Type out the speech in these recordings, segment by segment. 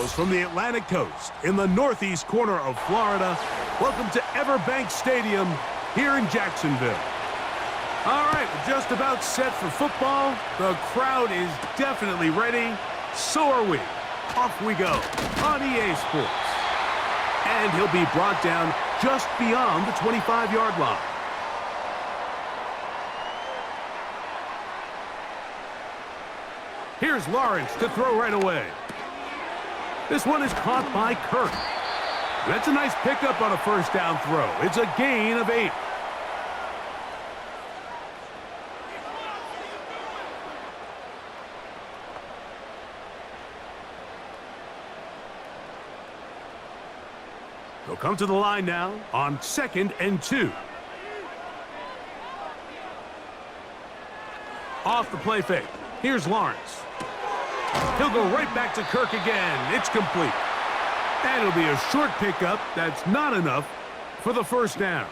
Hails from the Atlantic coast in the northeast corner of Florida. Welcome to Everbank Stadium here in Jacksonville. All right, we're just about set for football. The crowd is definitely ready. So are we. Off we go on EA Sports. And he'll be brought down just beyond the 25-yard line. Here's Lawrence to throw right away. This one is caught by Kirk. That's a nice pickup on a first down throw. It's a gain of 8. He'll come to the line now on 2nd and 2. Off the play fake. Here's Lawrence. He'll go right back to Kirk again. It's complete. And it'll be a short pickup. That's not enough for the first down.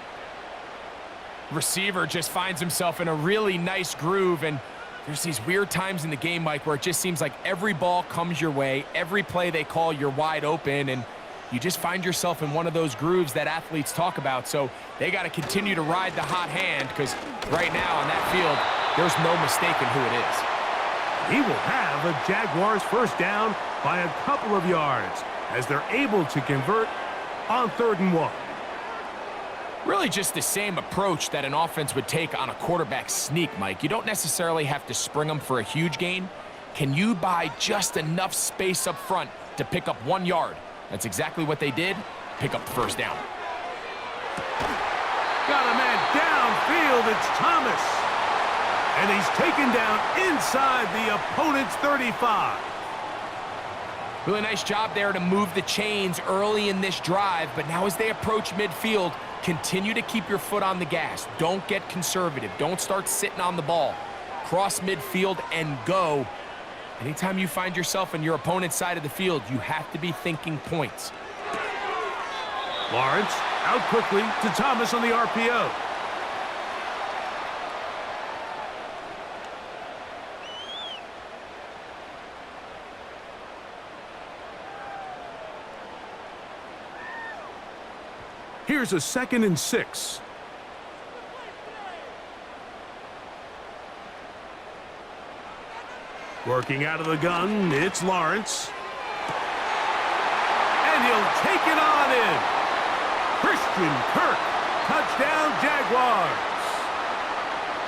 Receiver just finds himself in a really nice groove, and there's these weird times in the game, Mike, where it just seems like every ball comes your way, every play they call, you're wide open, and you just find yourself in one of those grooves that athletes talk about. So they got to continue to ride the hot hand, because right now on that field, there's no mistaking who it is. He will have a Jaguars first down by a couple of yards as they're able to convert on 3rd and 1. Really just the same approach that an offense would take on a quarterback sneak, Mike. You don't necessarily have to spring them for a huge gain. Can you buy just enough space up front to pick up 1 yard? That's exactly what they did. Pick up the first down. Got a man downfield. It's Thomas. And he's taken down inside the opponent's 35. Really nice job there to move the chains early in this drive, but now as they approach midfield, continue to keep your foot on the gas. Don't get conservative. Don't start sitting on the ball. Cross midfield and go. Anytime you find yourself on your opponent's side of the field, you have to be thinking points. Lawrence out quickly to Thomas on the RPO. Here's a 2nd and 6. Working out of the gun, it's Lawrence. And he'll take it on in. Christian Kirk, touchdown Jaguars.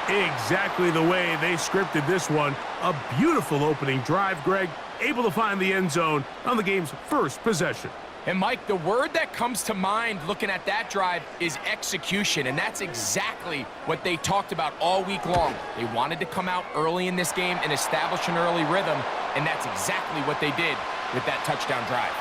Exactly the way they scripted this one. A beautiful opening drive, Greg. Able to find the end zone on the game's first possession. And, Mike, the word that comes to mind looking at that drive is execution, and that's exactly what they talked about all week long. They wanted to come out early in this game and establish an early rhythm, and that's exactly what they did with that touchdown drive.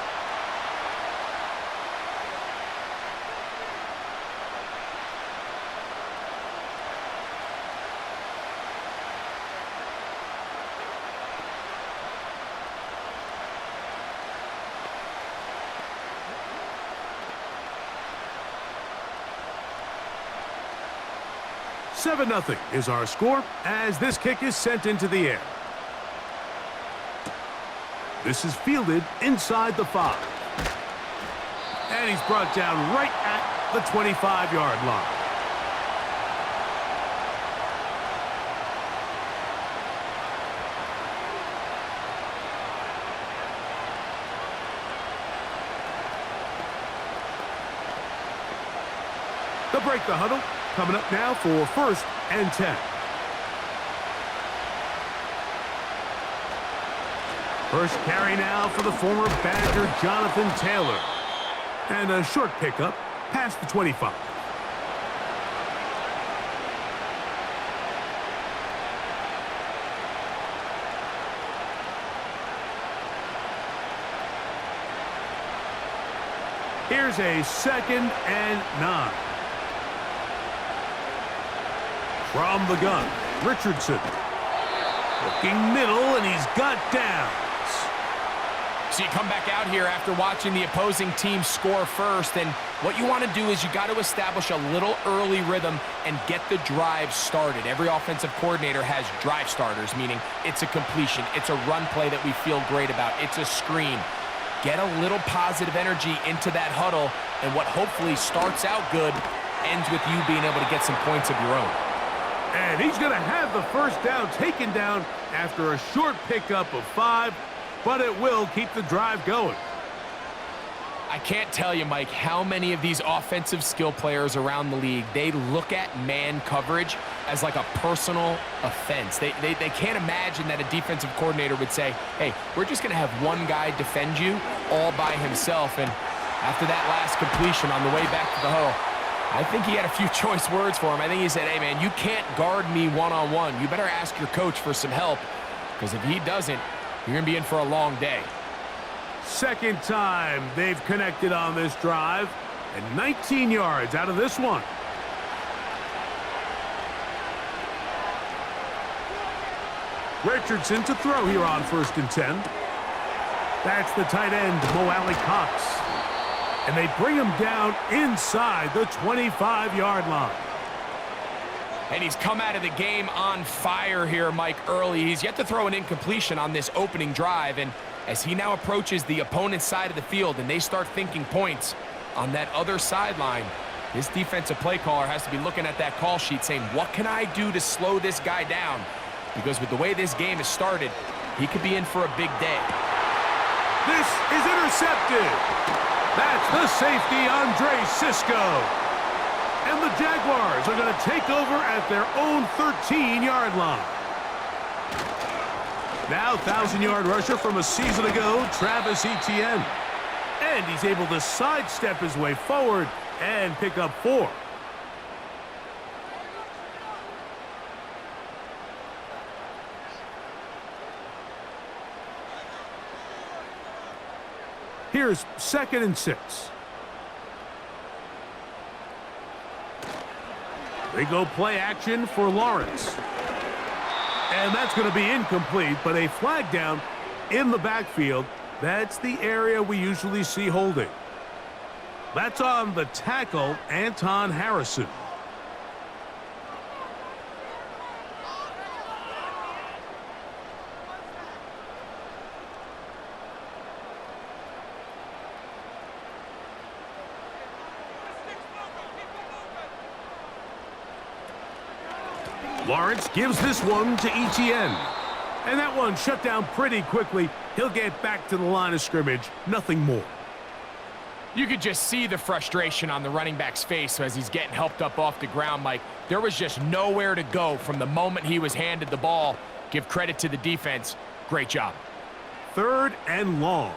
Seven 0 is our score as this kick is sent into the air. This is fielded inside the 5. And he's brought down right at the 25-yard line. They'll break the huddle. Coming up now for 1st and 10. First carry now for the former Badger Jonathan Taylor. And a short pickup past the 25. Here's a 2nd and 9. From the gun, Richardson. Looking middle, and he's got downs. So you come back out here after watching the opposing team score first, and what you want to do is you got to establish a little early rhythm and get the drive started. Every offensive coordinator has drive starters, meaning it's a completion, it's a run play that we feel great about, it's a screen. get a little positive energy into that huddle, and what hopefully starts out good ends with you being able to get some points of your own. And he's going to have the first down taken down after a short pickup of 5, but it will keep the drive going. I can't tell you, Mike, how many of these offensive skill players around the league, they look at man coverage as like a personal offense. They can't imagine that a defensive coordinator would say, hey, we're just going to have one guy defend you all by himself. And after that last completion on the way back to the huddle, I think he had a few choice words for him. I think he said, hey, man, you can't guard me one-on-one. You better ask your coach for some help, because if he doesn't, you're going to be in for a long day. Second time they've connected on this drive, and 19 yards out of this one. Richardson to throw here on 1st and 10. That's the tight end, Mo Alley-Cox. And they bring him down inside the 25-yard line. And he's come out of the game on fire here, Mike, early. He's yet to throw an incompletion on this opening drive, and as he now approaches the opponent's side of the field and they start thinking points on that other sideline, this defensive play caller has to be looking at that call sheet saying, what can I do to slow this guy down? Because with the way this game has started, he could be in for a big day. This is intercepted. That's the safety, Andre Sisco. And the Jaguars are going to take over at their own 13-yard line. Now 1,000-yard rusher from a season ago, Travis Etienne. And he's able to sidestep his way forward and pick up 4. Here's 2nd and 6. They go play action for Lawrence. And that's going to be incomplete, but a flag down in the backfield. That's the area we usually see holding. That's on the tackle, Anton Harrison. Lawrence gives this one to Etienne. And that one shut down pretty quickly. He'll get back to the line of scrimmage. Nothing more. You could just see the frustration on the running back's face as he's getting helped up off the ground, Mike. There was just nowhere to go from the moment he was handed the ball. Give credit to the defense. Great job. 3rd and long.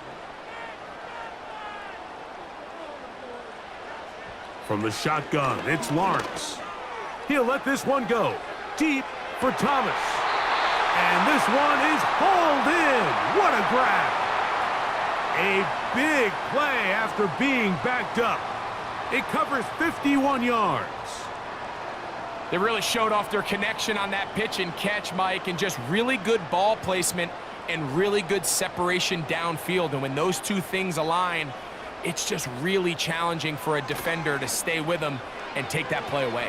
From the shotgun, it's Lawrence. He'll let this one go. Deep for Thomas. And this one is hauled in. What a grab. A big play after being backed up. It covers 51 yards. They really showed off their connection on that pitch and catch, Mike, and just really good ball placement and really good separation downfield. And when those two things align, it's just really challenging for a defender to stay with them and take that play away.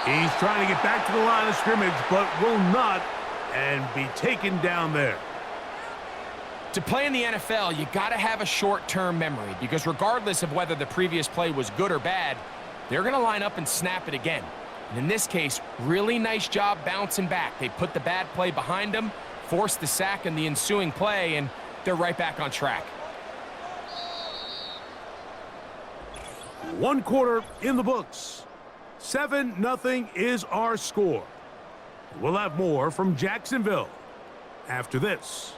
He's trying to get back to the line of scrimmage, but will not, and be taken down there. To play in the NFL, you got to have a short-term memory, because regardless of whether the previous play was good or bad, they're going to line up and snap it again. And in this case, really nice job bouncing back. They put the bad play behind them, forced the sack in the ensuing play, and they're right back on track. 1 quarter in the books. 7-0 is our score. We'll have more from Jacksonville after this.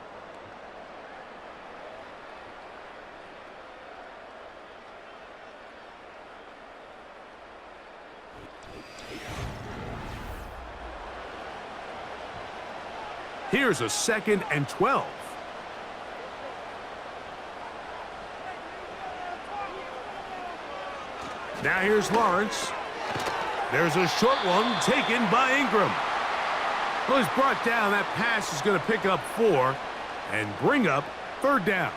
Here's a 2nd and 12. Now here's Lawrence. There's a short one taken by Ingram. Well, he's brought down. That pass is going to pick up 4 and bring up 3rd down.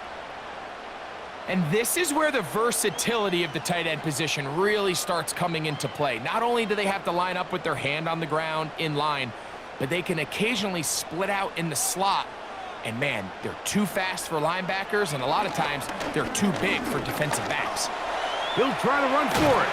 And this is where the versatility of the tight end position really starts coming into play. Not only do they have to line up with their hand on the ground in line, but they can occasionally split out in the slot And man, they're too fast for linebackers, and a lot of times they're too big for defensive backs. He'll try to run for it.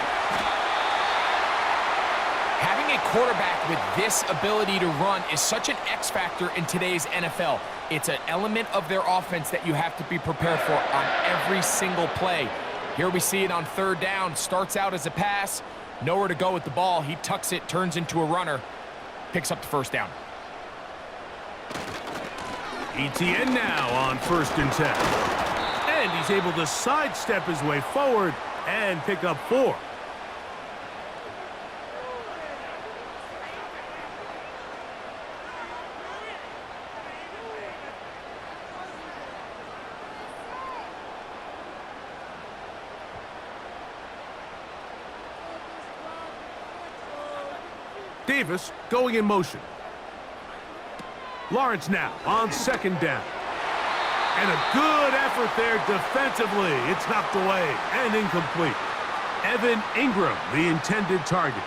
Having a quarterback with this ability to run is such an X factor in today's NFL. It's an element of their offense that you have to be prepared for on every single play. Here we see it on third down. Starts out as a pass. Nowhere to go with the ball. He tucks it, turns into a runner. Picks up the first down. ETN now on 1st and 10. And he's able to sidestep his way forward and pick up 4. Davis going in motion. Lawrence now on 2nd down. And a good effort there defensively. It's knocked away and incomplete. Evan Ingram, the intended target.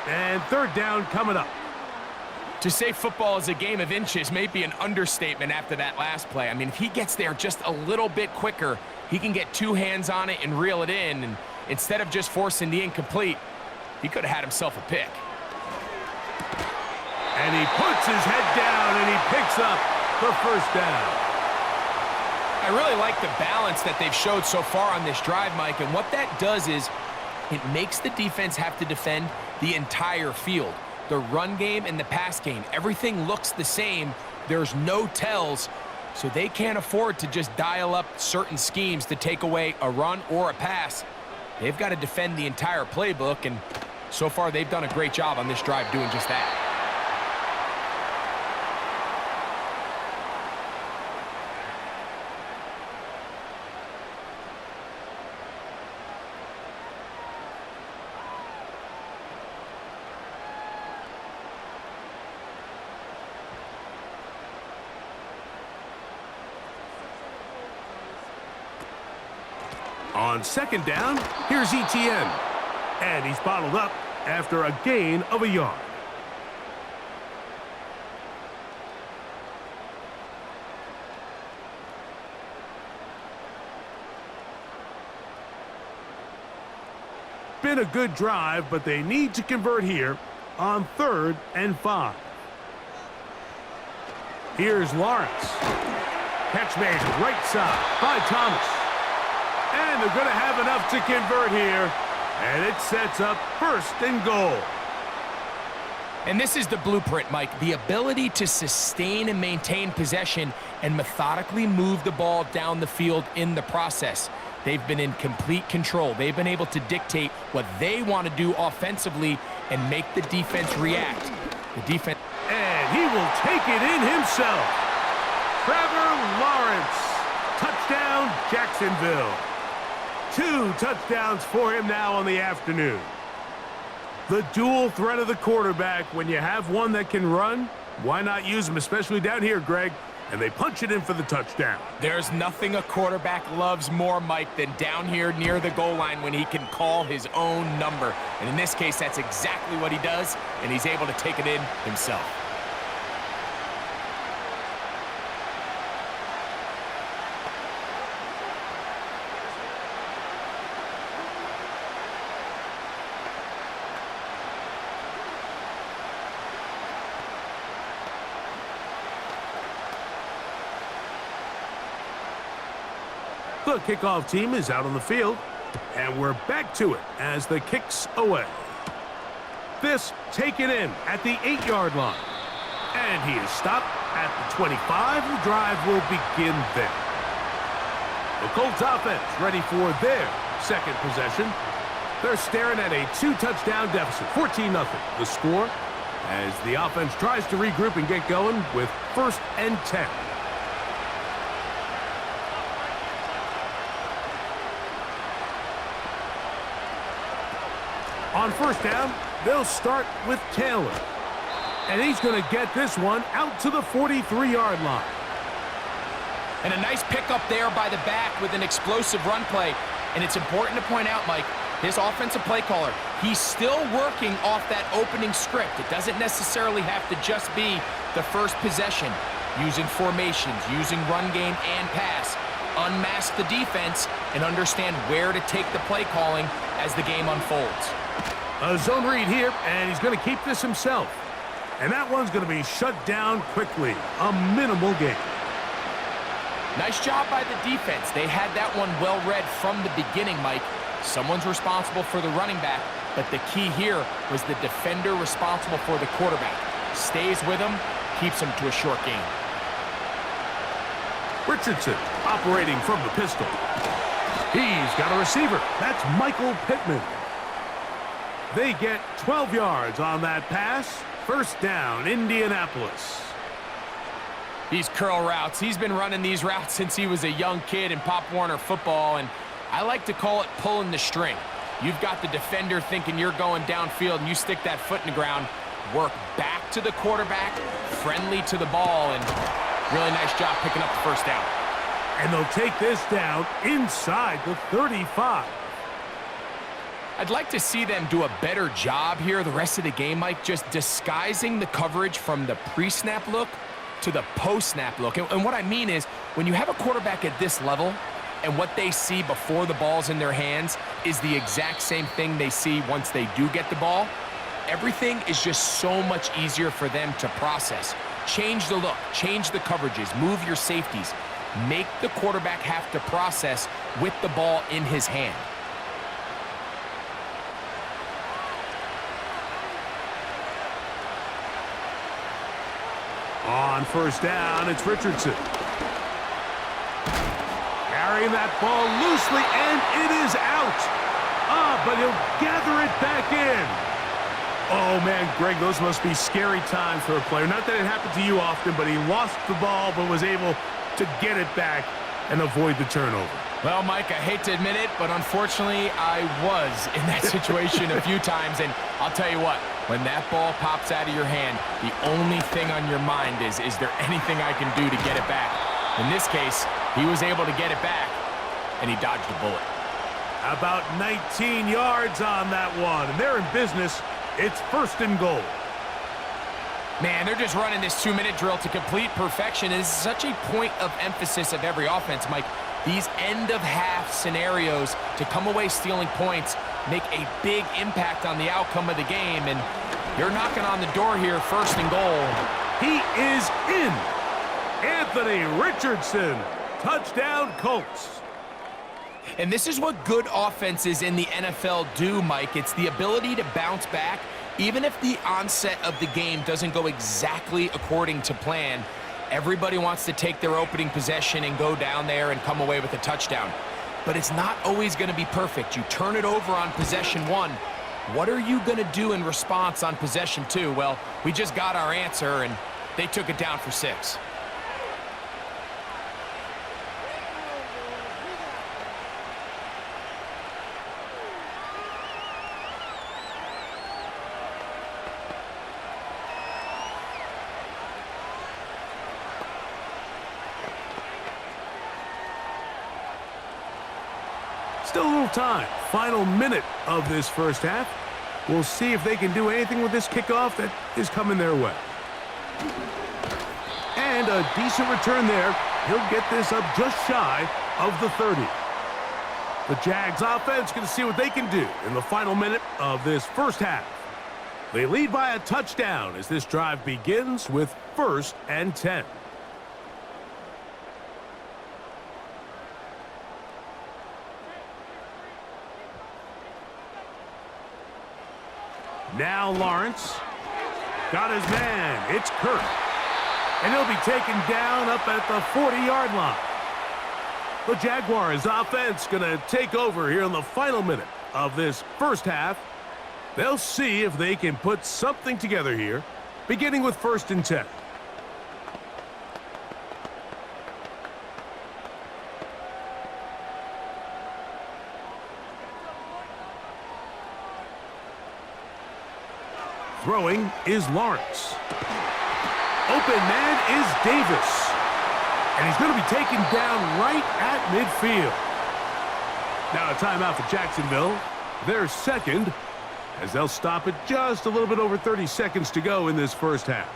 And 3rd down coming up. To say football is a game of inches may be an understatement after that last play. I mean, if he gets there just a little bit quicker, he can get 2 hands on it and reel it in. And instead of just forcing the incomplete, he could have had himself a pick. And he puts his head down and he picks up the 1st down. I really like the balance that they've showed so far on this drive, Mike, and what that does is it makes the defense have to defend the entire field. The run game and the pass game, everything looks the same. There's no tells, so they can't afford to just dial up certain schemes to take away a run or a pass. They've got to defend the entire playbook, and so far they've done a great job on this drive doing just that. On 2nd down, here's ETN. And he's bottled up after a gain of a yard. Been a good drive, but they need to convert here on 3rd and 5. Here's Lawrence. Catch made right side by Thomas. And they're going to have enough to convert here. And it sets up 1st and goal. And this is the blueprint, Mike. The ability to sustain and maintain possession and methodically move the ball down the field in the process. They've been in complete control. They've been able to dictate what they want to do offensively and make the defense react. The defense... And he will take it in himself. Trevor Lawrence. Touchdown, Jacksonville. 2 touchdowns for him now on the afternoon. The dual threat of the quarterback. When you have one that can run, why not use him, especially down here, Greg? And they punch it in for the touchdown. There's nothing a quarterback loves more, Mike, than down here near the goal line when he can call his own number. And in this case, that's exactly what he does, and he's able to take it in himself. The kickoff team is out on the field, and we're back to it as the kick's away. This taken in at the 8-yard line. And he is stopped at the 25. The drive will begin there. The Colts offense ready for their 2nd possession. They're staring at a 2-touchdown deficit, 14-0. The score as the offense tries to regroup and get going with 1st and 10. On 1st down, they'll start with Taylor. And he's going to get this one out to the 43-yard line. And a nice pickup there by the back with an explosive run play. And it's important to point out, Mike, his offensive play caller, he's still working off that opening script. It doesn't necessarily have to just be the first possession. using formations, using run game and pass, unmask the defense, and understand where to take the play calling as the game unfolds. A zone read here, and he's going to keep this himself. And that one's going to be shut down quickly. A minimal gain. Nice job by the defense. They had that one well read from the beginning, Mike. Someone's responsible for the running back, but the key here was the defender responsible for the quarterback. Stays with him, keeps him to a short gain. Richardson operating from the pistol. He's got a receiver. That's Michael Pittman. They get 12 yards on that pass. First down, Indianapolis. These curl routes, he's been running these routes since he was a young kid in Pop Warner football, and I like to call it pulling the string. You've got the defender thinking you're going downfield, and you stick that foot in the ground, work back to the quarterback, friendly to the ball, and really nice job picking up the first down. And they'll take this down inside the 35. I'd like to see them do a better job here the rest of the game, Mike, just disguising the coverage from the pre-snap look to the post-snap look. And what I mean is, when you have a quarterback at this level and what they see before the ball's in their hands is the exact same thing they see once they do get the ball, everything is just so much easier for them to process. Change the look, change the coverages, move your safeties. Make the quarterback have to process with the ball in his hand. On first down, it's Richardson. Carrying that ball loosely, and it is out. But he'll gather it back in. Oh, man, Greg, those must be scary times for a player. Not that it happened to you often, but he lost the ball but was able to get it back and avoid the turnover. Well, Mike, I hate to admit it, but unfortunately, I was in that situation a few times, and I'll tell you what, when that ball pops out of your hand, the only thing on your mind is there anything I can do to get it back? In this case, he was able to get it back, and he dodged a bullet. About 19 yards on that one, and they're in business. It's first and goal. Man, they're just running this 2-minute drill to complete perfection. It is such a point of emphasis of every offense, Mike. These end-of-half scenarios to come away stealing points make a big impact on the outcome of the game, and you're knocking on the door here, first and goal. He is in. Anthony Richardson, touchdown Colts. And this is what good offenses in the NFL do, Mike. It's the ability to bounce back, even if the onset of the game doesn't go exactly according to plan. Everybody wants to take their opening possession and go down there and come away with a touchdown. But it's not always going to be perfect. You turn it over on possession 1. What are you going to do in response on possession 2? Well, we just got our answer, and they took it down for 6. Still a little time. Final minute of this first half. We'll see if they can do anything with this kickoff that is coming their way. And a decent return there. He'll get this up just shy of the 30. The Jags offense going to see what they can do in the final minute of this first half. They lead by a touchdown as this drive begins with 1st and 10. Now Lawrence. Got his man. It's Kirk. And he'll be taken down up at the 40-yard line. The Jaguars offense going to take over here in the final minute of this first half. They'll see if they can put something together here, beginning with 1st and 10. Throwing is Lawrence. Open man is Davis. And he's going to be taken down right at midfield. Now a timeout for Jacksonville. Their second, as they'll stop it just a little bit over 30 seconds to go in this first half.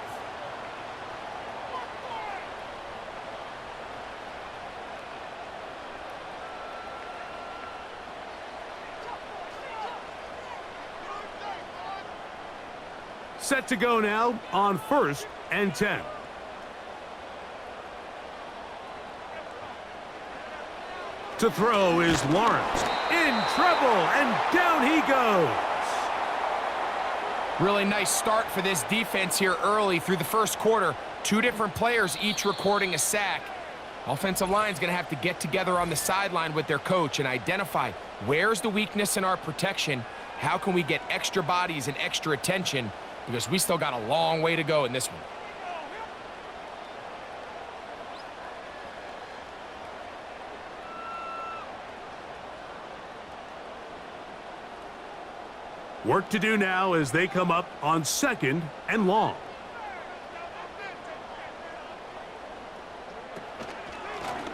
Set to go now on 1st and 10. To throw is Lawrence. In trouble, and down he goes. Really nice start for this defense here early through the first quarter. Two different players each recording a sack. Offensive line's going to have to get together on the sideline with their coach and identify where's the weakness in our protection, how can we get extra bodies and extra attention, because we still got a long way to go in this one. Work to do now as they come up on 2nd and long.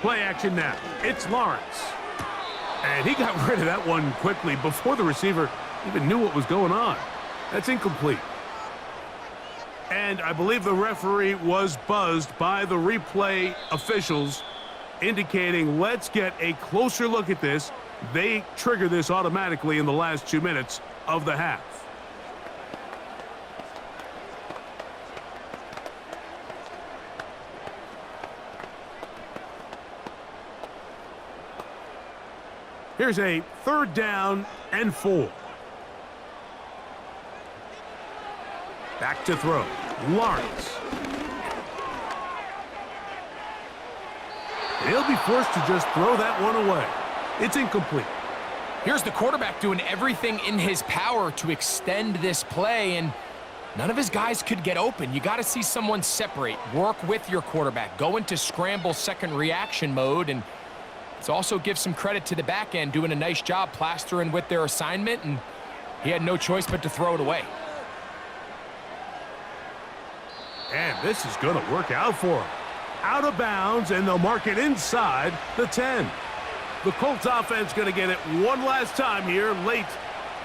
Play action now. It's Lawrence. And he got rid of that one quickly before the receiver even knew what was going on. That's incomplete. And I believe the referee was buzzed by the replay officials, indicating let's get a closer look at this. They trigger this automatically in the last 2 minutes of the half. Here's a 3rd down and 4. Back to throw. Lawrence. And he'll be forced to just throw that one away. It's incomplete. Here's the quarterback doing everything in his power to extend this play, and none of his guys could get open. You got to see someone separate, work with your quarterback, go into scramble second reaction mode, and let's also give some credit to the back end doing a nice job plastering with their assignment, and he had no choice but to throw it away. And this is going to work out for him. Out of bounds, and they'll mark it inside the 10. The Colts offense going to get it one last time here late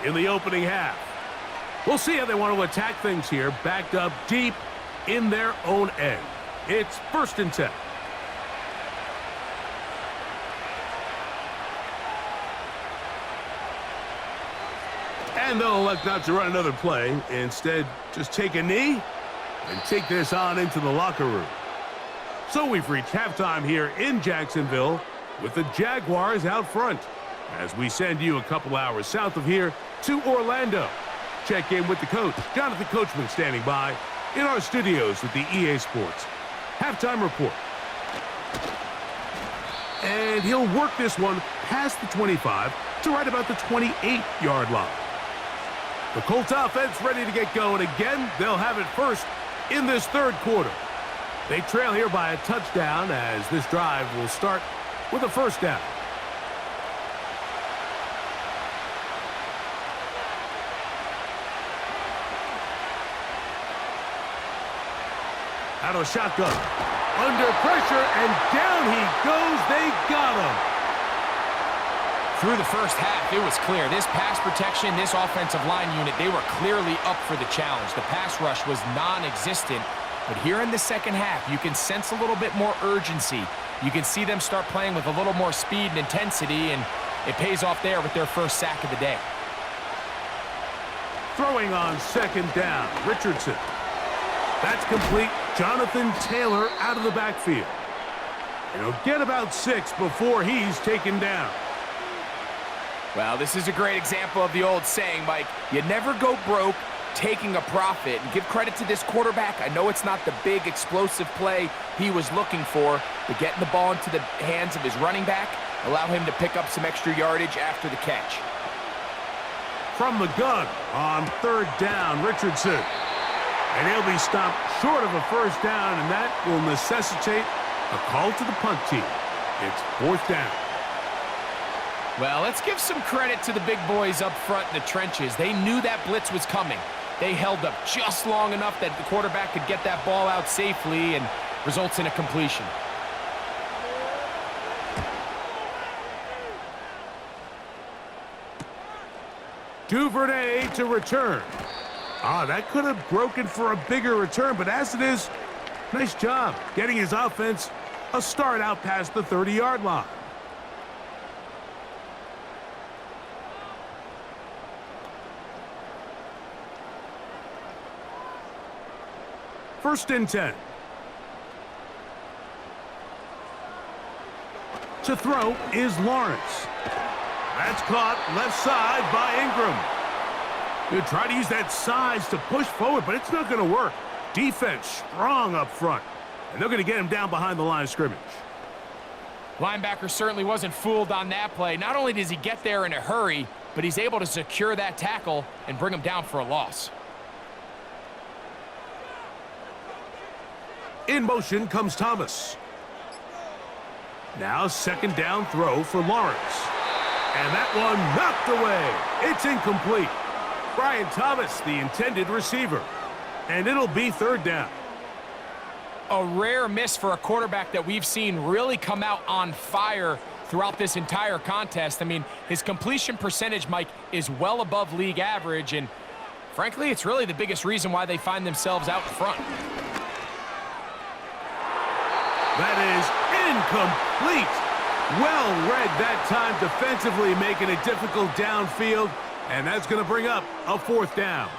in the opening half. We'll see how they want to attack things here, backed up deep in their own end. It's 1st and 10. And they'll elect not to run another play. Instead, just take a knee and take this on into the locker room. So we've reached halftime here in Jacksonville, with the Jaguars out front, as we send you a couple hours south of here to Orlando. Check in with the coach, Jonathan Coachman, standing by in our studios with the EA Sports halftime report. And he'll work this one past the 25 to right about the 28-yard line. The Colts offense ready to get going again. They'll have it first in this 3rd quarter. They trail here by a touchdown as this drive will start with a 1st down. Out of shotgun. Under pressure, and down he goes. They got him. Through the first half, it was clear. This pass protection, this offensive line unit, they were clearly up for the challenge. The pass rush was non-existent. But here in the second half, you can sense a little bit more urgency. You can see them start playing with a little more speed and intensity, and it pays off there with their first sack of the day. Throwing on 2nd down, Richardson. That's complete. Jonathan Taylor out of the backfield. And he'll get about 6 before he's taken down. Well, this is a great example of the old saying, Mike, you never go broke taking a profit. And give credit to this quarterback. I know it's not the big explosive play he was looking for, but getting the ball into the hands of his running back, allow him to pick up some extra yardage after the catch. From the gun on 3rd down, Richardson. And he'll be stopped short of a 1st down, and that will necessitate a call to the punt team. It's 4th down. Well, let's give some credit to the big boys up front in the trenches. They knew that blitz was coming. They held up just long enough that the quarterback could get that ball out safely, and results in a completion. Duvernay to return. That could have broken for a bigger return, but as it is, nice job getting his offense a start out past the 30-yard line. First and 10. To throw is Lawrence. That's caught left side by Ingram. He'll try to use that size to push forward, but it's not going to work. Defense strong up front, and they're going to get him down behind the line of scrimmage. Linebacker certainly wasn't fooled on that play. Not only does he get there in a hurry, but he's able to secure that tackle and bring him down for a loss. In motion comes Thomas. Now second down throw for Lawrence. And that one knocked away. It's incomplete. Brian Thomas, the intended receiver. And it'll be third down. A rare miss for a quarterback that we've seen really come out on fire throughout this entire contest. I mean, his completion percentage, Mike, is well above league average, and frankly, it's really the biggest reason why they find themselves out front. That is incomplete. Well read that time defensively, making it difficult downfield, and that's going to bring up a fourth down.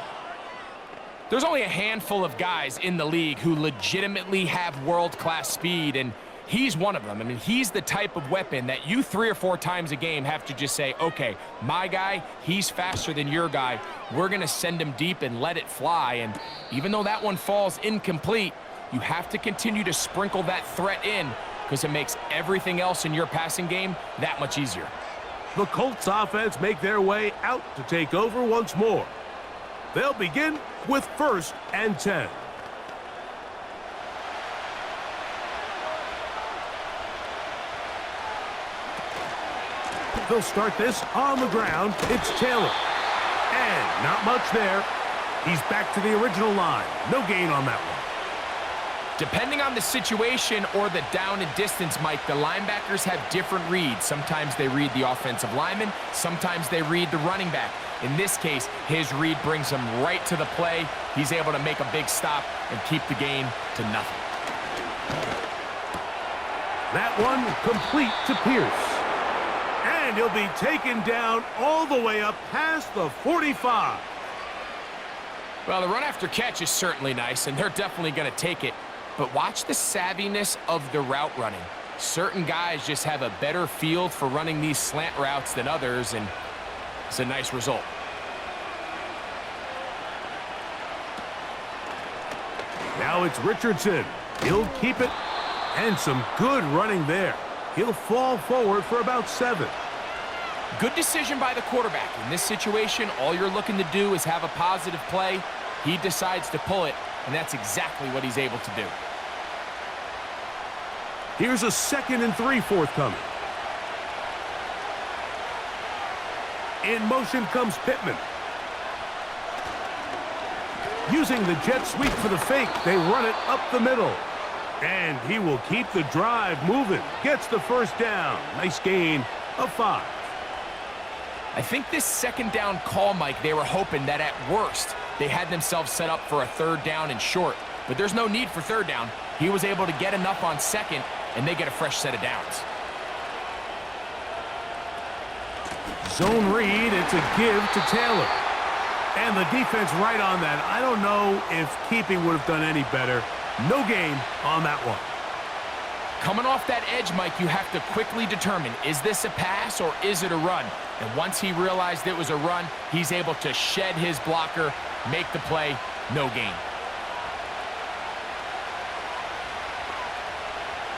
There's only a handful of guys in the league who legitimately have world-class speed, and he's one of them. I mean, he's the type of weapon that you 3 or 4 times a game have to just say, okay, my guy, he's faster than your guy. We're going to send him deep and let it fly. And even though that one falls incomplete, you have to continue to sprinkle that threat in because it makes everything else in your passing game that much easier. The Colts offense make their way out to take over once more. They'll begin with first and 10. They'll start this on the ground. It's Taylor. And not much there. He's back to the original line. No gain on that one. Depending on the situation or the down and distance, Mike, the linebackers have different reads. Sometimes they read the offensive lineman. Sometimes they read the running back. In this case, his read brings him right to the play. He's able to make a big stop and keep the gain to nothing. That one complete to Pierce. And he'll be taken down all the way up past the 45. Well, the run after catch is certainly nice, and they're definitely going to take it. But watch the savviness of the route running. Certain guys just have a better feel for running these slant routes than others, and it's a nice result. Now it's Richardson. He'll keep it, and some good running there. He'll fall forward for about 7. Good decision by the quarterback. In this situation, all you're looking to do is have a positive play. He decides to pull it, and that's exactly what he's able to do. Here's a 2nd and 3 forthcoming. In motion comes Pittman. Using the jet sweep for the fake, they run it up the middle. And he will keep the drive moving. Gets the first down. Nice gain of 5. I think this second down call, Mike, they were hoping that at worst they had themselves set up for a 3rd down and short. But there's no need for 3rd down. He was able to get enough on 2nd, and they get a fresh set of downs. Zone read, it's a give to Taylor. And the defense right on that. I don't know if keeping would have done any better. No gain on that one. Coming off that edge, Mike, you have to quickly determine, is this a pass or is it a run? And once he realized it was a run, he's able to shed his blocker, make the play, no gain.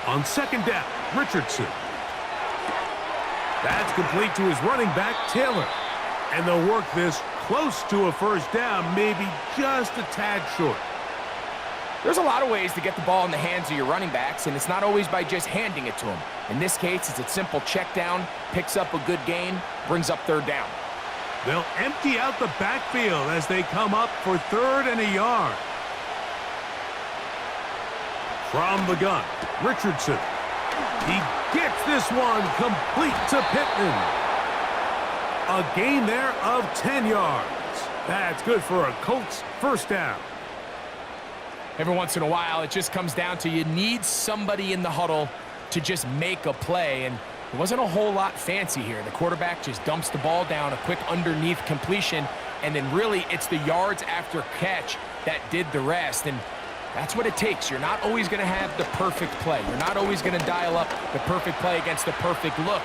On 2nd down, Richardson. That's complete to his running back, Taylor. And they'll work this close to a first down, maybe just a tad short. There's a lot of ways to get the ball in the hands of your running backs, and it's not always by just handing it to them. In this case, it's a simple check down, picks up a good gain, brings up 3rd down. They'll empty out the backfield as they come up for 3rd and a yard. From the gun, Richardson. He gets this one complete to Pittman. A gain there of 10 yards. That's good for a Colts first down. Every once in a while, it just comes down to you need somebody in the huddle to just make a play, and it wasn't a whole lot fancy here. The quarterback just dumps the ball down, a quick underneath completion, and then really it's the yards after catch that did the rest. And That's what it takes. You're not always going to have the perfect play. You're not always going to dial up the perfect play against the perfect look.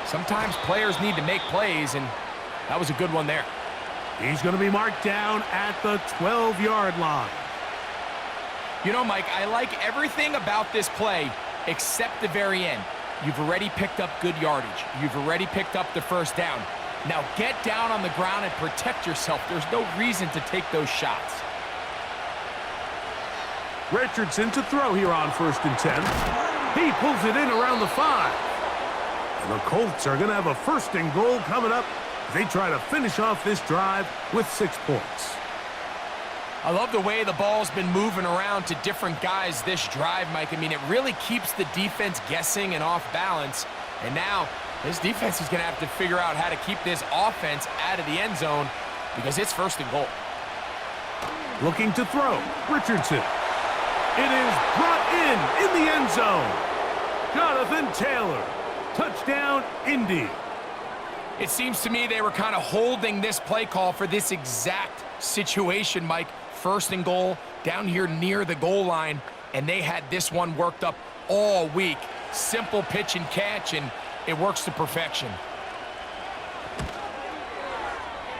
Sometimes players need to make plays, and that was a good one there. He's going to be marked down at the 12-yard line. You know, Mike, I like everything about this play except the very end. You've already picked up good yardage. You've already picked up the first down. Now get down on the ground and protect yourself. There's no reason to take those shots. Richardson to throw here on 1st and 10. He pulls it in around the 5. And the Colts are going to have a 1st and goal coming up as they try to finish off this drive with 6 points. I love the way the ball's been moving around to different guys this drive, Mike. I mean, it really keeps the defense guessing and off balance. And now this defense is going to have to figure out how to keep this offense out of the end zone because it's 1st and goal. Looking to throw, Richardson. It is brought in the end zone. Jonathan Taylor. Touchdown, Indy. It seems to me they were kind of holding this play call for this exact situation, Mike. 1st and goal, down here near the goal line, and they had this one worked up all week. Simple pitch and catch, and it works to perfection.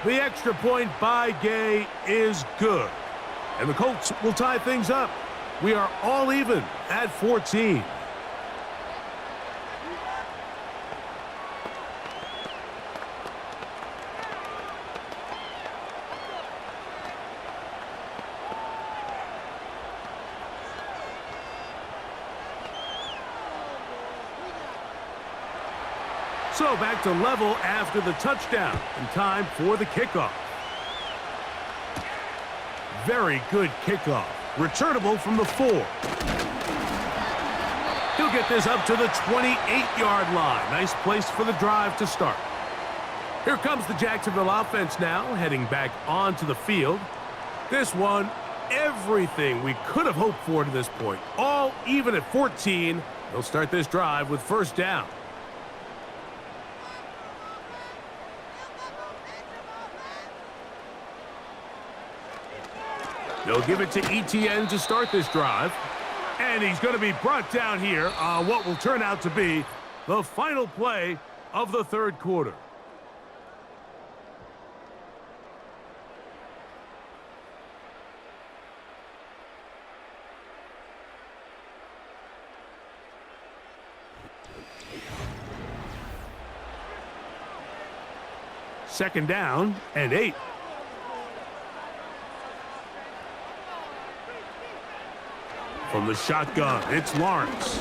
The extra point by Gay is good. And the Colts will tie things up. We are all even at 14. So back to level after the touchdown, and time for the kickoff. Very good kickoff. Returnable from the 4. He'll get this up to the 28-yard line. Nice place for the drive to start. Here comes the Jacksonville offense now, heading back onto the field. This one, everything we could have hoped for to this point. All even at 14. They'll start this drive with 1st down. They'll give it to ETN to start this drive. And he's going to be brought down here on what will turn out to be the final play of the 3rd quarter. Second down and 8. From the shotgun, it's Lawrence.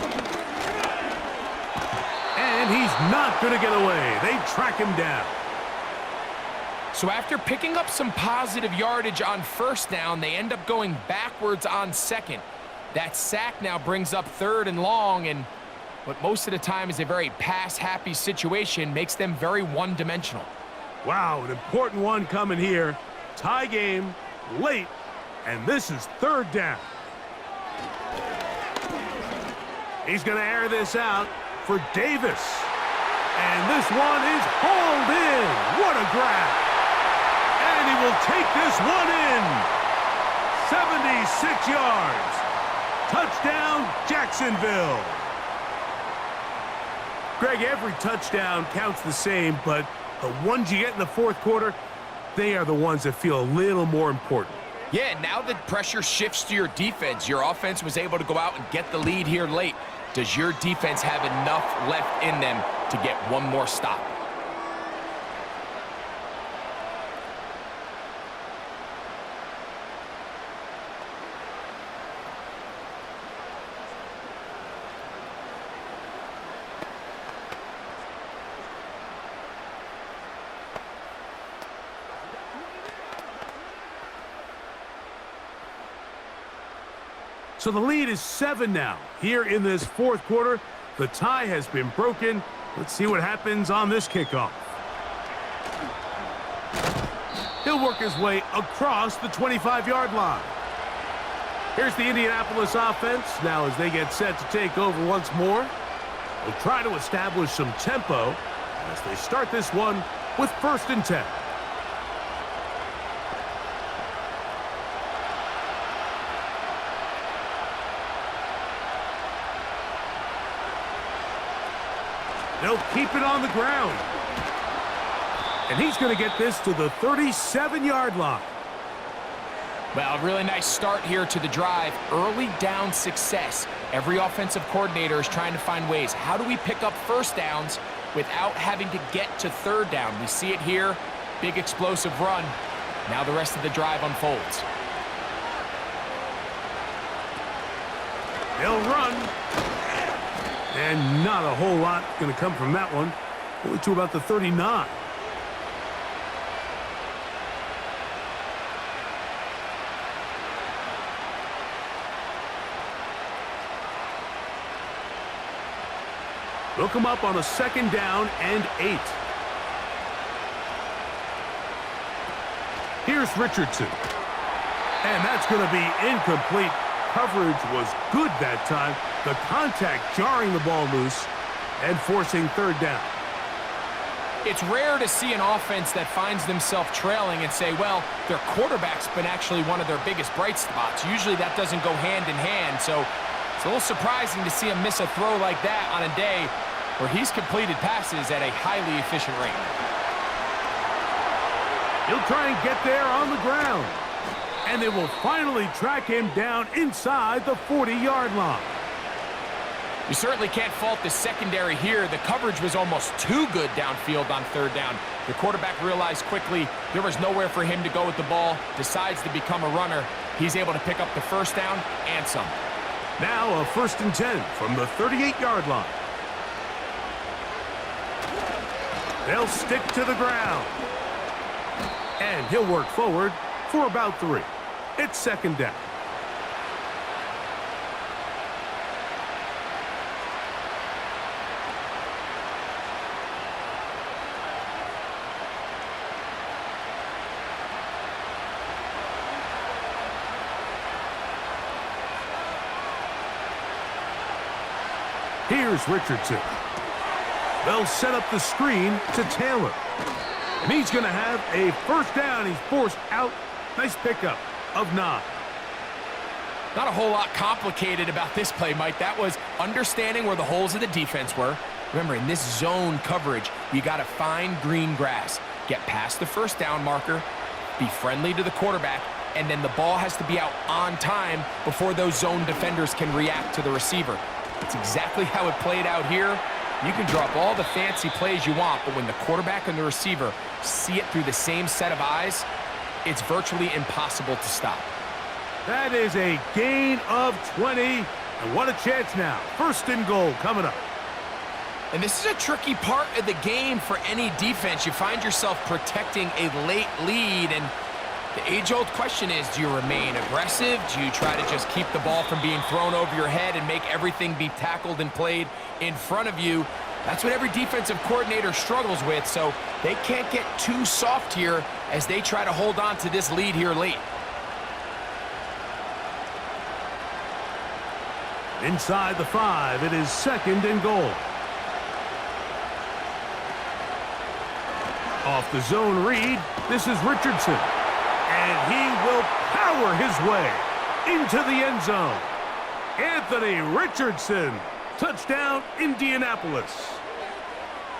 And he's not going to get away. They track him down. So after picking up some positive yardage on 1st down, they end up going backwards on 2nd. That sack now brings up 3rd and long, and what most of the time is a very pass-happy situation makes them very one-dimensional. Wow, an important one coming here. Tie game, late, and this is 3rd down. He's going to air this out for Davis. And this one is hauled in. What a grab. And he will take this one in. 76 yards. Touchdown, Jacksonville. Greg, every touchdown counts the same, but the ones you get in the 4th quarter, they are the ones that feel a little more important. Yeah, now the pressure shifts to your defense. Your offense was able to go out and get the lead here late. Does your defense have enough left in them to get one more stop? So the lead is 7 now. Here in this 4th quarter, the tie has been broken. Let's see what happens on this kickoff. He'll work his way across the 25-yard line. Here's the Indianapolis offense now as they get set to take over once more. They'll try to establish some tempo as they start this one with 1st and 10. They'll keep it on the ground. And he's going to get this to the 37-yard line. Well, really nice start here to the drive. Early down success. Every offensive coordinator is trying to find ways. How do we pick up first downs without having to get to third down? We see it here. Big explosive run. Now the rest of the drive unfolds. They'll run. And not a whole lot going to come from that one. Only to about the 39. They'll come up on a 2nd down and 8. Here's Richardson. And that's going to be incomplete. Coverage was good that time. The contact jarring the ball loose and forcing 3rd down. It's rare to see an offense that finds themselves trailing and say, well, their quarterback's been actually one of their biggest bright spots. Usually that doesn't go hand in hand, so it's a little surprising to see him miss a throw like that on a day where he's completed passes at a highly efficient rate. He'll try and get there on the ground. And they will finally track him down inside the 40-yard line. You certainly can't fault the secondary here. The coverage was almost too good downfield on 3rd down. The quarterback realized quickly there was nowhere for him to go with the ball, decides to become a runner. He's able to pick up the 1st down and some. Now a 1st and 10 from the 38-yard line. They'll stick to the ground. And he'll work forward for about 3. It's 2nd down. Here's Richardson. They'll set up the screen to Taylor. And he's going to have a 1st down. He's forced out. Nice pickup of 9. Not a whole lot complicated about this play, Mike. That was understanding where the holes of the defense were. Remember, in this zone coverage, you got to find green grass. Get past the 1st down marker, be friendly to the quarterback, and then the ball has to be out on time before those zone defenders can react to the receiver. That's exactly how it played out here. You can draw up all the fancy plays you want, but when the quarterback and the receiver see it through the same set of eyes, it's virtually impossible to stop. That is a gain of 20. And what a chance now. 1st and goal coming up. And this is a tricky part of the game for any defense. You find yourself protecting a late lead, and the age-old question is, do you remain aggressive? Do you try to just keep the ball from being thrown over your head and make everything be tackled and played in front of you? That's what every defensive coordinator struggles with, so they can't get too soft here as they try to hold on to this lead here late. Inside the 5, it is 2nd and goal. Off the zone read, this is Richardson. And he will power his way into the end zone. Anthony Richardson, touchdown Indianapolis.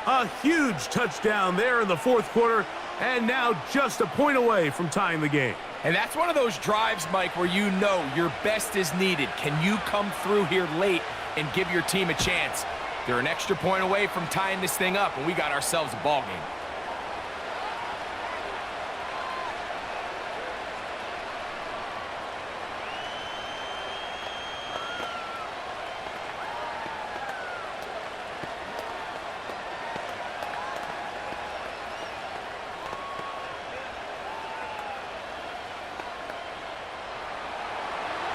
A huge touchdown there in the 4th quarter, and now just a point away from tying the game. And that's one of those drives, Mike, where you know your best is needed. Can you come through here late and give your team a chance? They're an extra point away from tying this thing up, and we got ourselves a ball game.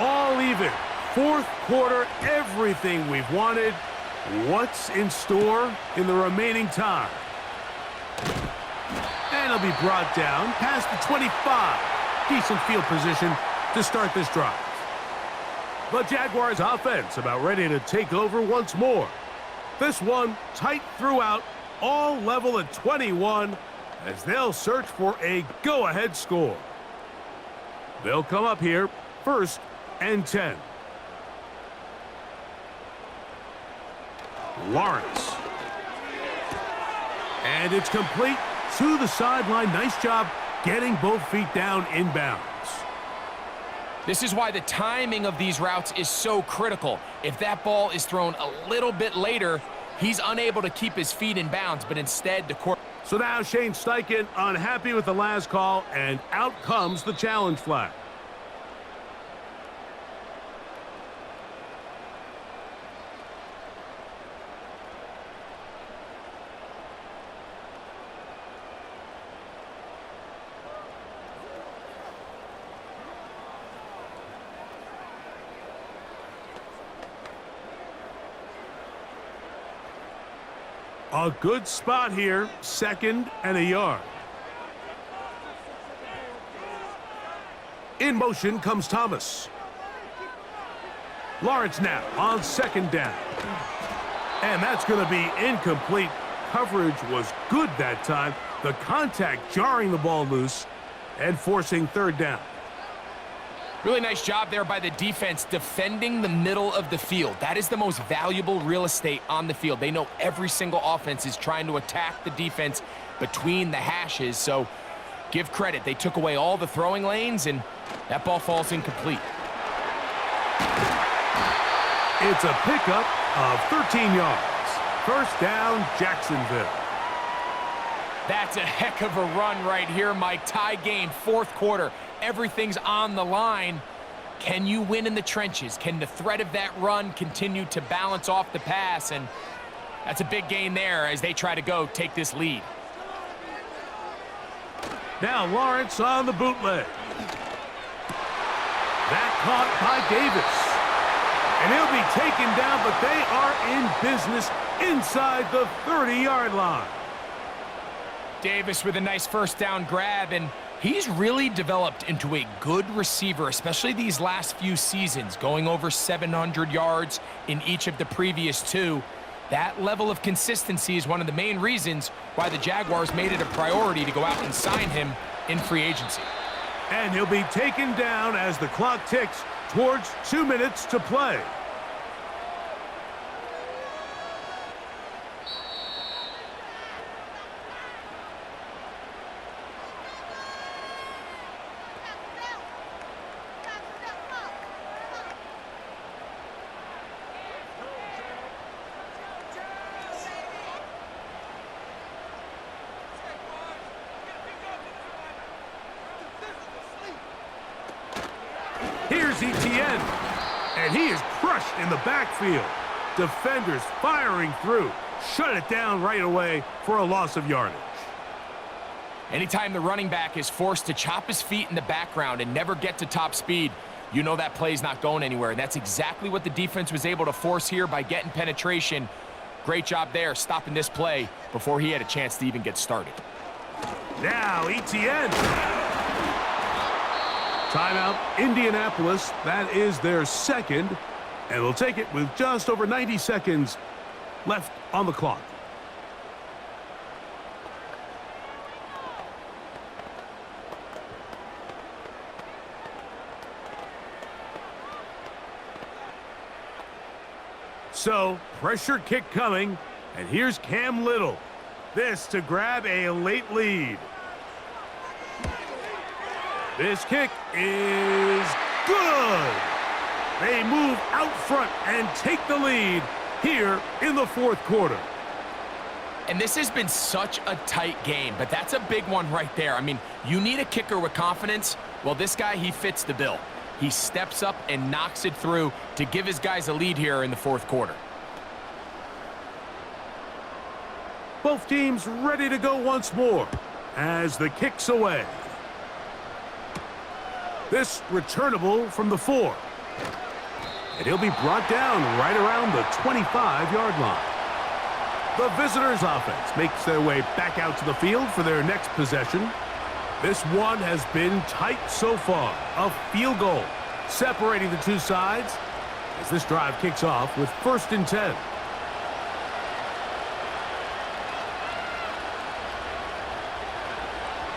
All even. 4th quarter, everything we've wanted. What's in store in the remaining time? And he'll be brought down past the 25. Decent field position to start this drive. The Jaguars offense about ready to take over once more. This one tight throughout, all level at 21 as they'll search for a go-ahead score. They'll come up here 1st and 10. And it's complete to the sideline. Nice job getting both feet down inbounds. This is why the timing of these routes is so critical. If that ball is thrown a little bit later, he's unable to keep his feet in bounds, but instead the court. So now Shane Steichen unhappy with the last call, and out comes the challenge flag. A good spot here, 2nd and a yard. In motion comes Thomas. Lawrence now on 2nd down. And that's going to be incomplete. Coverage was good that time. The contact jarring the ball loose and forcing 3rd down. Really nice job there by the defense defending the middle of the field. That is the most valuable real estate on the field. They know every single offense is trying to attack the defense between the hashes, so give credit. They took away all the throwing lanes, and that ball falls incomplete. It's a pickup of 13 yards. 1st down, Jacksonville. That's a heck of a run right here, Mike. Tie game, 4th quarter. Everything's on the line. Can you win in the trenches? Can the threat of that run continue to balance off the pass? And that's a big gain there as they try to take this lead. Now Lawrence on the bootleg. That caught by Davis. And he'll be taken down, but they are in business inside the 30-yard line. Davis with a nice 1st down grab, and he's really developed into a good receiver, especially these last few seasons, going over 700 yards in each of the previous 2. That level of consistency is one of the main reasons why the Jaguars made it a priority to go out and sign him in free agency. And he'll be taken down as the clock ticks towards 2 minutes to play. Here's Etienne, and he is crushed in the backfield. Defenders firing through. Shut it down right away for a loss of yardage. Anytime the running back is forced to chop his feet in the background and never get to top speed, you know that play's not going anywhere. And that's exactly what the defense was able to force here by getting penetration. Great job there, stopping this play before he had a chance to even get started. Now Etienne. Timeout, Indianapolis. That is their 2nd, and they'll take it with just over 90 seconds left on the clock. So, pressure kick coming, and here's Cam Little. This to grab a late lead. This kick is good. They move out front and take the lead here in the 4th quarter. And this has been such a tight game, but that's a big one right there. I mean, you need a kicker with confidence. Well, this guy, he fits the bill. He steps up and knocks it through to give his guys a lead here in the 4th quarter. Both teams ready to go once more as the kick's away. This returnable from the 4. And he'll be brought down right around the 25-yard line. The visitors' offense makes their way back out to the field for their next possession. This one has been tight so far. A field goal separating the two sides as this drive kicks off with 1st and 10.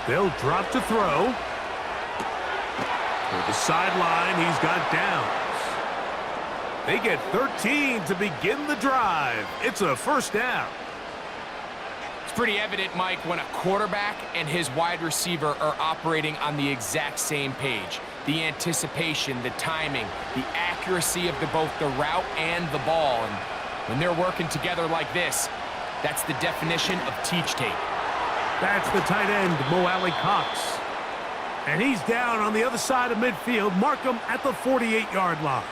They'll drop to throw. For the sideline, he's got downs. They get 13 to begin the drive. It's a 1st down. pretty evident, Mike, when a quarterback and his wide receiver are operating on the exact same page. The anticipation, the timing, the accuracy of both the route and the ball. And when they're working together like this, that's the definition of teach tape. That's the tight end, Mo Alley Cox. And he's down on the other side of midfield. Mark him at the 48-yard line.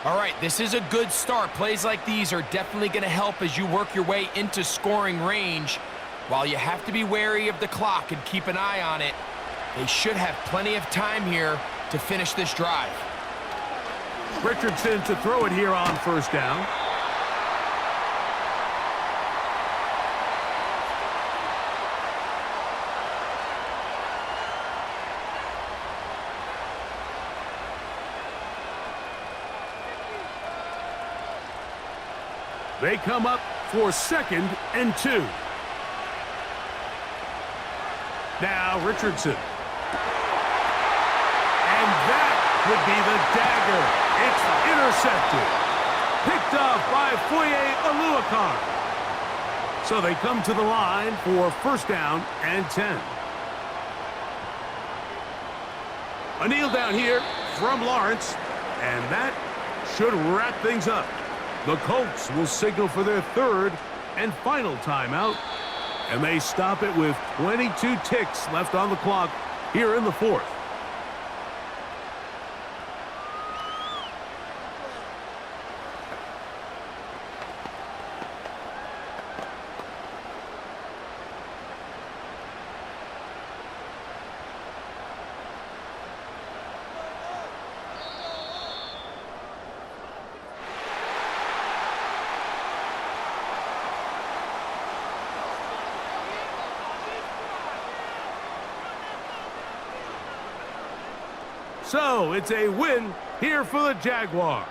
All right, this is a good start. Plays like these are definitely going to help as you work your way into scoring range. While you have to be wary of the clock and keep an eye on it, they should have plenty of time here to finish this drive. Richardson to throw it here on first down. They come up for 2nd and 2. Now Richardson. And that would be the dagger. It's intercepted. Picked off by Foye Aluakar. So they come to the line for 1st down and 10. A kneel down here from Lawrence. And that should wrap things up. The Colts will signal for their 3rd and final timeout. And they stop it with 22 ticks left on the clock here in the 4th. So it's a win here for the Jaguars.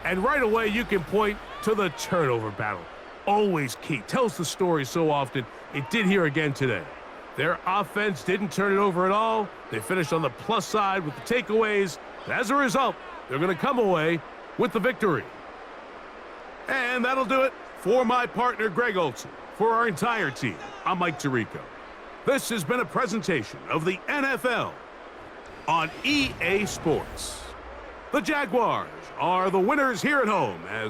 And right away you can point to the turnover battle. Always key. Tells the story so often. It did here again today. Their offense didn't turn it over at all. They finished on the plus side with the takeaways. As a result, they're going to come away with the victory. And that'll do it for my partner Greg Olson. For our entire team, I'm Mike Tirico. This has been a presentation of the NFL on EA Sports. The Jaguars are the winners here at home as